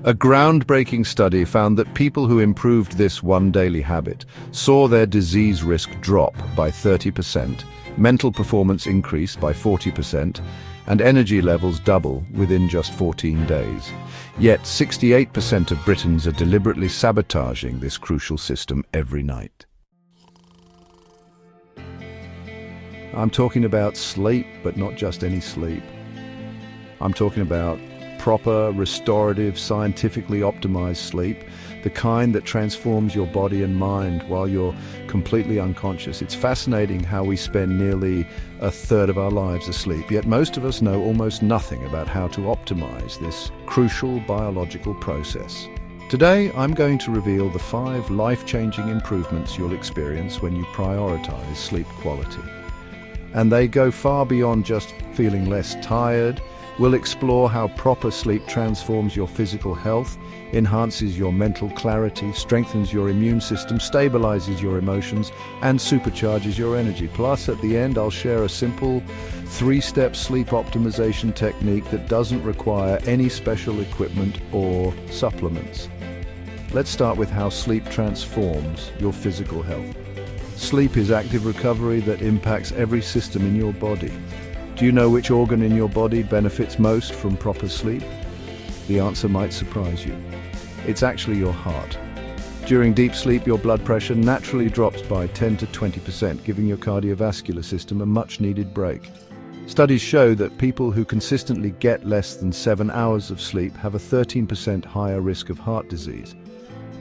A groundbreaking study found that people who improved this one daily habit saw their disease risk drop by 30%, mental performance increase by 40%, and energy levels double within just 14 days. Yet 68% of Britons are deliberately sabotaging this crucial system every night. I'm talking about sleep, but not just any sleep. I'm talking about proper, restorative, scientifically optimized sleep, the kind that transforms your body and mind while you're completely unconscious. It's fascinating how we spend nearly a third of our lives asleep, yet most of us know almost nothing about how to optimize this crucial biological process. Today, I'm going to reveal the 5 life-changing improvements you'll experience when you prioritize sleep quality. And they go far beyond just feeling less tired. We'll explore how proper sleep transforms your physical health, enhances your mental clarity, strengthens your immune system, stabilizes your emotions, and supercharges your energy. Plus, at the end, I'll share a simple 3-step sleep optimization technique that doesn't require any special equipment or supplements. Let's start with how sleep transforms your physical health. Sleep is active recovery that impacts every system in your body. Do you know which organ in your body benefits most from proper sleep? The answer might surprise you. It's actually your heart. During deep sleep, your blood pressure naturally drops by 10 to 20%, giving your cardiovascular system a much-needed break. Studies show that people who consistently get less than 7 hours of sleep have a 13% higher risk of heart disease.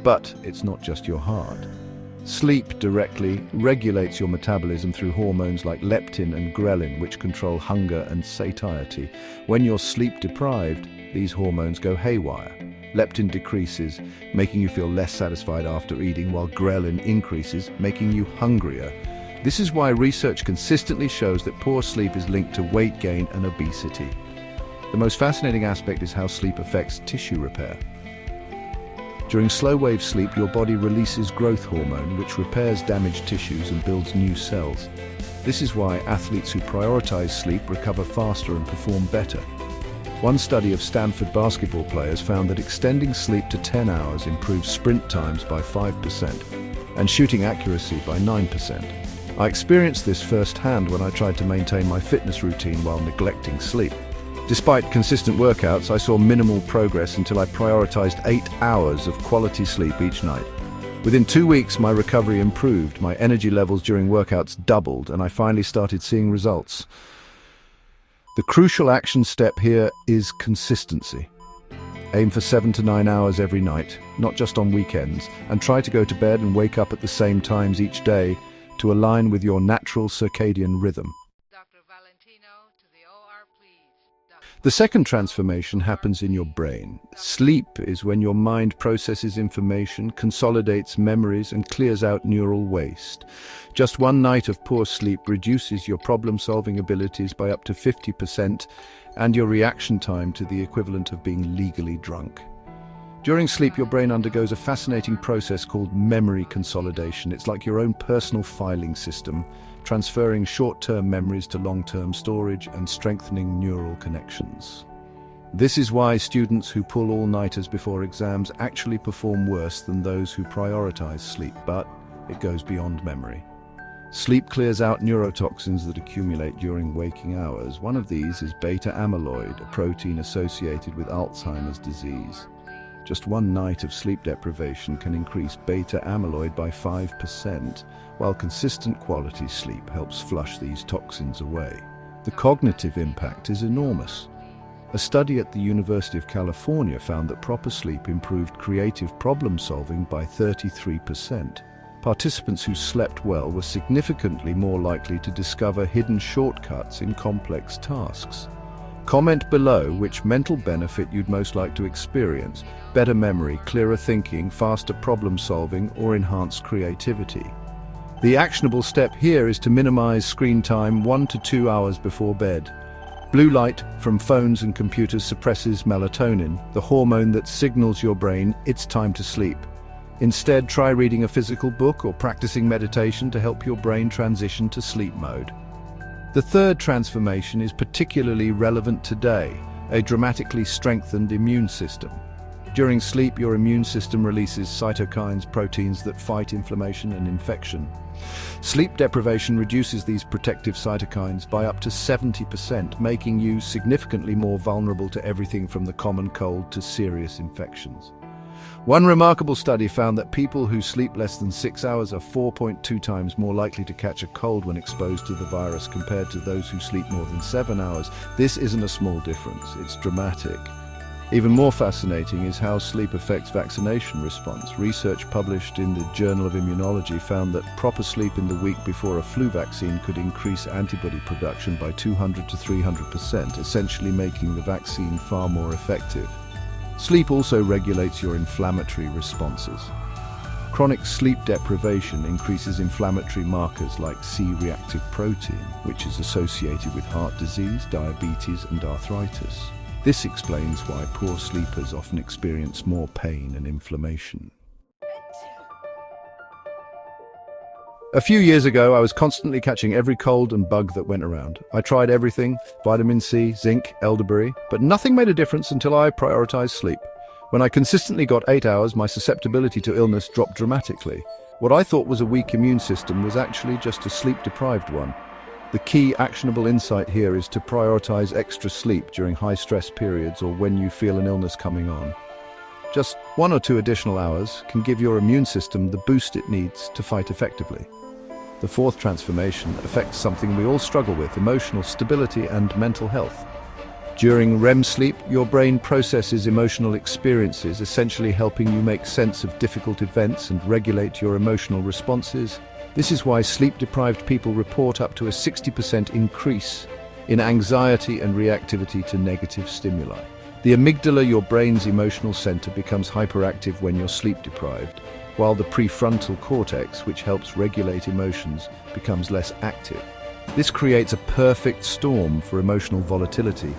But it's not just your heart. Sleep directly regulates your metabolism through hormones like leptin and ghrelin, which control hunger and satiety. When you're sleep deprived, these hormones go haywire. Leptin decreases, making you feel less satisfied after eating, while ghrelin increases, making you hungrier. This is why research consistently shows that poor sleep is linked to weight gain and obesity. The most fascinating aspect is how sleep affects tissue repair. During slow-wave sleep, your body releases growth hormone, which repairs damaged tissues and builds new cells. This is why athletes who prioritize sleep recover faster and perform better. One study of Stanford basketball players found that extending sleep to 10 hours improves sprint times by 5% and shooting accuracy by 9%. I experienced this firsthand when I tried to maintain my fitness routine while neglecting sleep. Despite consistent workouts, I saw minimal progress until I prioritized 8 hours of quality sleep each night. Within 2 weeks, my recovery improved, my energy levels during workouts doubled, and I finally started seeing results. The crucial action step here is consistency. Aim for 7 to 9 hours every night, not just on weekends, and try to go to bed and wake up at the same times each day to align with your natural circadian rhythm. The second transformation happens in your brain. Sleep is when your mind processes information, consolidates memories, and clears out neural waste. Just one night of poor sleep reduces your problem-solving abilities by up to 50% and your reaction time to the equivalent of being legally drunk. During sleep, your brain undergoes a fascinating process called memory consolidation. It's like your own personal filing system, transferring short-term memories to long-term storage and strengthening neural connections. This is why students who pull all-nighters before exams actually perform worse than those who prioritize sleep, but it goes beyond memory. Sleep clears out neurotoxins that accumulate during waking hours. One of these is beta amyloid, a protein associated with Alzheimer's disease. Just one night of sleep deprivation can increase beta amyloid by 5%, while consistent quality sleep helps flush these toxins away. The cognitive impact is enormous. A study at the University of California found that proper sleep improved creative problem-solving by 33%. Participants who slept well were significantly more likely to discover hidden shortcuts in complex tasks. Comment below which mental benefit you'd most like to experience: better memory, clearer thinking, faster problem-solving, or enhanced creativity. The actionable step here is to minimize screen time 1 to 2 hours before bed. Blue light from phones and computers suppresses melatonin, the hormone that signals your brain it's time to sleep. Instead, try reading a physical book or practicing meditation to help your brain transition to sleep mode. The third transformation is particularly relevant today: a dramatically strengthened immune system. During sleep, your immune system releases cytokines, proteins that fight inflammation and infection. Sleep deprivation reduces these protective cytokines by up to 70%, making you significantly more vulnerable to everything from the common cold to serious infections. One remarkable study found that people who sleep less than 6 hours are 4.2 times more likely to catch a cold when exposed to the virus compared to those who sleep more than 7 hours. This isn't a small difference, it's dramatic. Even more fascinating is how sleep affects vaccination response. Research published in the Journal of Immunology found that proper sleep in the week before a flu vaccine could increase antibody production by 200 to 300%, essentially making the vaccine far more effective. Sleep also regulates your inflammatory responses. Chronic sleep deprivation increases inflammatory markers like C-reactive protein, which is associated with heart disease, diabetes, and arthritis. This explains why poor sleepers often experience more pain and inflammation. A few years ago, I was constantly catching every cold and bug that went around. I tried everything, vitamin C, zinc, elderberry, but nothing made a difference until I prioritized sleep. When I consistently got 8 hours, my susceptibility to illness dropped dramatically. What I thought was a weak immune system was actually just a sleep-deprived one. The key actionable insight here is to prioritize extra sleep during high-stress periods or when you feel an illness coming on. Just 1 or 2 additional hours can give your immune system the boost it needs to fight effectively. The fourth transformation affects something we all struggle with: emotional stability and mental health. During REM sleep, your brain processes emotional experiences, essentially helping you make sense of difficult events and regulate your emotional responses. This is why sleep-deprived people report up to a 60% increase in anxiety and reactivity to negative stimuli. The amygdala, your brain's emotional center, becomes hyperactive when you're sleep-deprived, while the prefrontal cortex, which helps regulate emotions, becomes less active. This creates a perfect storm for emotional volatility.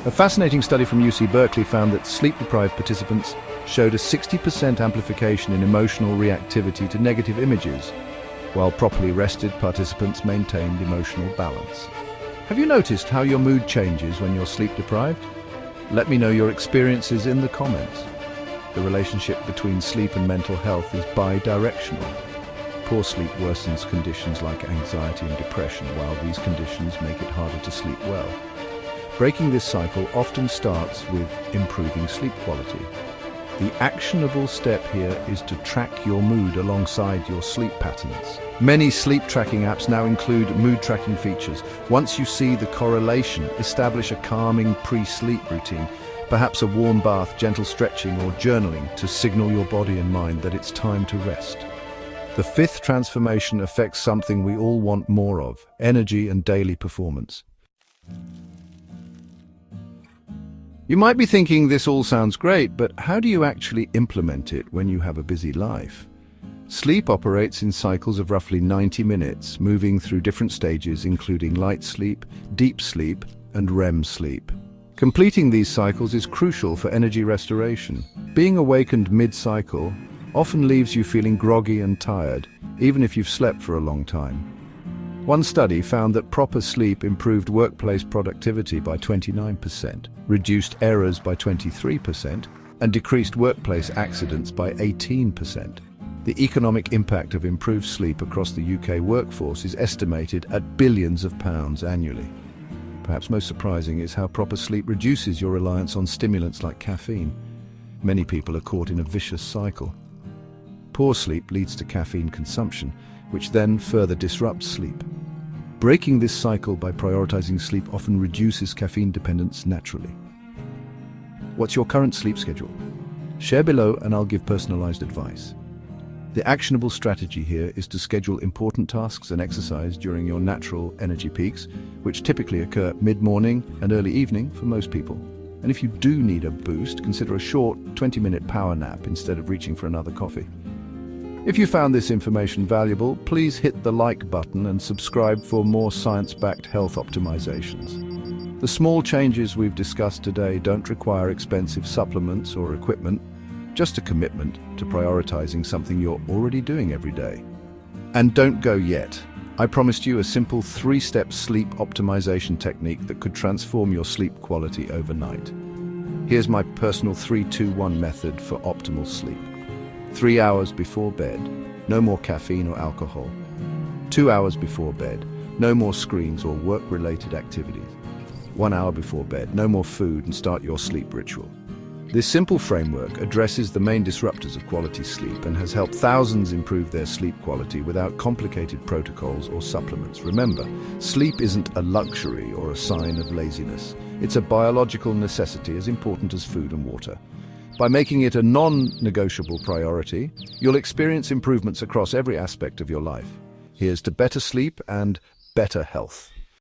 A fascinating study from UC Berkeley found that sleep-deprived participants showed a 60% amplification in emotional reactivity to negative images, while properly rested participants maintained emotional balance. Have you noticed how your mood changes when you're sleep-deprived? Let me know your experiences in the comments. The relationship between sleep and mental health is bi-directional. Poor sleep worsens conditions like anxiety and depression, while these conditions make it harder to sleep well. Breaking this cycle often starts with improving sleep quality. The actionable step here is to track your mood alongside your sleep patterns. Many sleep tracking apps now include mood tracking features. Once you see the correlation, establish a calming pre-sleep routine, perhaps a warm bath, gentle stretching, or journaling to signal your body and mind that it's time to rest. The fifth transformation affects something we all want more of: energy and daily performance. You might be thinking this all sounds great, but how do you actually implement it when you have a busy life? Sleep operates in cycles of roughly 90 minutes, moving through different stages including light sleep, deep sleep, and REM sleep. Completing these cycles is crucial for energy restoration. Being awakened mid-cycle often leaves you feeling groggy and tired, even if you've slept for a long time. One study found that proper sleep improved workplace productivity by 29%, reduced errors by 23%, and decreased workplace accidents by 18%. The economic impact of improved sleep across the UK workforce is estimated at billions of pounds annually. Perhaps most surprising is how proper sleep reduces your reliance on stimulants like caffeine. Many people are caught in a vicious cycle. Poor sleep leads to caffeine consumption, which then further disrupts sleep. Breaking this cycle by prioritizing sleep often reduces caffeine dependence naturally. What's your current sleep schedule? Share below and I'll give personalized advice. The actionable strategy here is to schedule important tasks and exercise during your natural energy peaks, which typically occur mid-morning and early evening for most people. And if you do need a boost, consider a short 20-minute power nap instead of reaching for another coffee. If you found this information valuable, please hit the like button and subscribe for more science-backed health optimizations. The small changes we've discussed today don't require expensive supplements or equipment, just a commitment to prioritizing something you're already doing every day. And don't go yet. I promised you a simple 3-step sleep optimization technique that could transform your sleep quality overnight. Here's my personal 3-2-1 method for optimal sleep. 3 hours before bed, no more caffeine or alcohol. 2 hours before bed, no more screens or work-related activities. 1 hour before bed, no more food, and start your sleep ritual. This simple framework addresses the main disruptors of quality sleep and has helped thousands improve their sleep quality without complicated protocols or supplements. Remember, sleep isn't a luxury or a sign of laziness. It's a biological necessity as important as food and water. By making it a non-negotiable priority, you'll experience improvements across every aspect of your life. Here's to better sleep and better health.